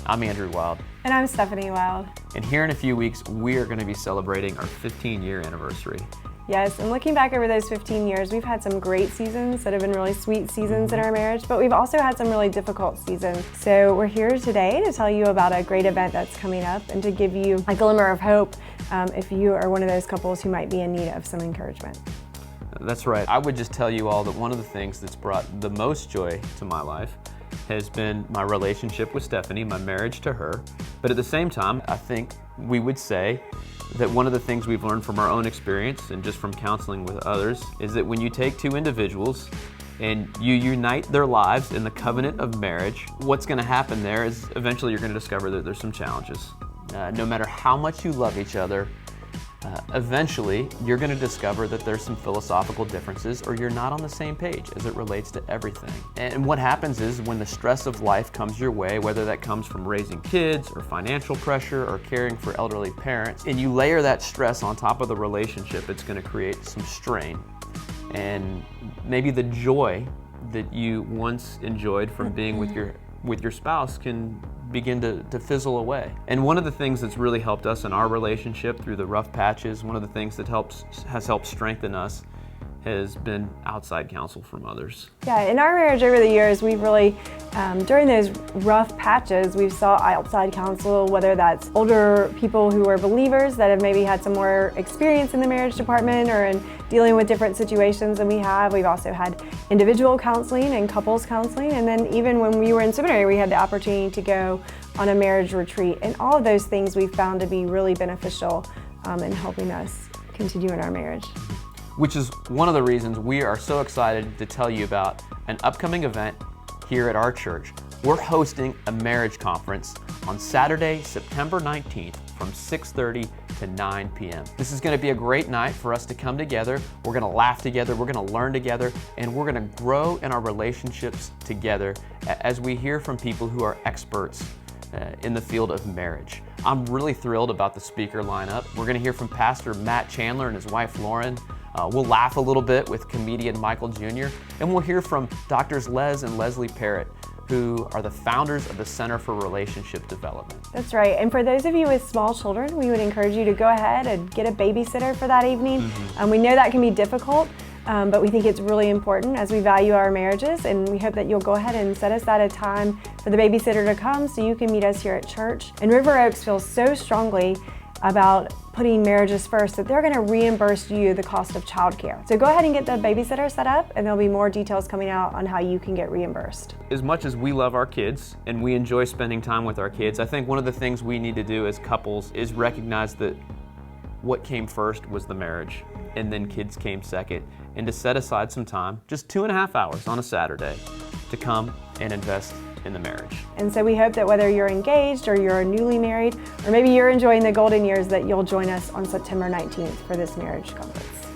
I'm Andrew Wild. And I'm Stephanie Wild. And here in a few weeks, we are going to be celebrating our 15-year anniversary. Yes, and looking back over those 15 years, we've had some great seasons that have been really sweet seasons in our marriage, but we've also had some really difficult seasons. So we're here today to tell you about a great event that's coming up and to give you a glimmer of hope if you are one of those couples who might be in need of some encouragement. That's right. I would just tell you all that one of the things that's brought the most joy to my life has been my relationship with Stephanie, my marriage to her. But at the same time, I think we would say that one of the things we've learned from our own experience and just from counseling with others is that when you take two individuals and you unite their lives in the covenant of marriage, what's going to happen there is eventually you're going to discover that there's some challenges. No matter how much you love each other, eventually you're going to discover that there's some philosophical differences or you're not on the same page as it relates to everything. And what happens is when the stress of life comes your way, whether that comes from raising kids or financial pressure or caring for elderly parents, and you layer that stress on top of the relationship, it's going to create some strain. And maybe the joy that you once enjoyed from being with your spouse can begin to fizzle away. And one of the things that's really helped us in our relationship through the rough patches, one of the things that has helped strengthen us has been outside counsel from others. Yeah, in our marriage over the years, we've really, during those rough patches, we've sought outside counsel, whether that's older people who are believers that have maybe had some more experience in the marriage department or in dealing with different situations than we have. We've also had individual counseling and couples counseling. And then even when we were in seminary, we had the opportunity to go on a marriage retreat. And all of those things we've found to be really beneficial in helping us continue in our marriage. Which is one of the reasons we are so excited to tell you about an upcoming event here at our church. We're hosting a marriage conference on Saturday, September 19th from 6:30 to 9 p.m. This is going to be a great night for us to come together. We're going to laugh together, we're going to learn together, and we're going to grow in our relationships together as we hear from people who are experts in the field of marriage. I'm really thrilled about the speaker lineup. We're going to hear from Pastor Matt Chandler and his wife Lauren. We'll laugh a little bit with comedian Michael Jr. And we'll hear from Drs. Les and Leslie Parrott, who are the founders of the Center for Relationship Development. That's right. And for those of you with small children, we would encourage you to go ahead and get a babysitter for that evening. We know that can be difficult, but we think it's really important as we value our marriages, and we hope that you'll go ahead and set aside a time for the babysitter to come so you can meet us here at church. And River Oaks feels so strongly about putting marriages first that they're going to reimburse you the cost of childcare. So go ahead and get the babysitter set up, and there'll be more details coming out on how you can get reimbursed. As much as we love our kids and we enjoy spending time with our kids, I think one of the things we need to do as couples is recognize that what came first was the marriage, and then kids came second, and to set aside some time, just 2.5 hours on a Saturday, to come and invest in the marriage. And so we hope that whether you're engaged or you're newly married, or maybe you're enjoying the golden years, that you'll join us on September 19th for this marriage conference.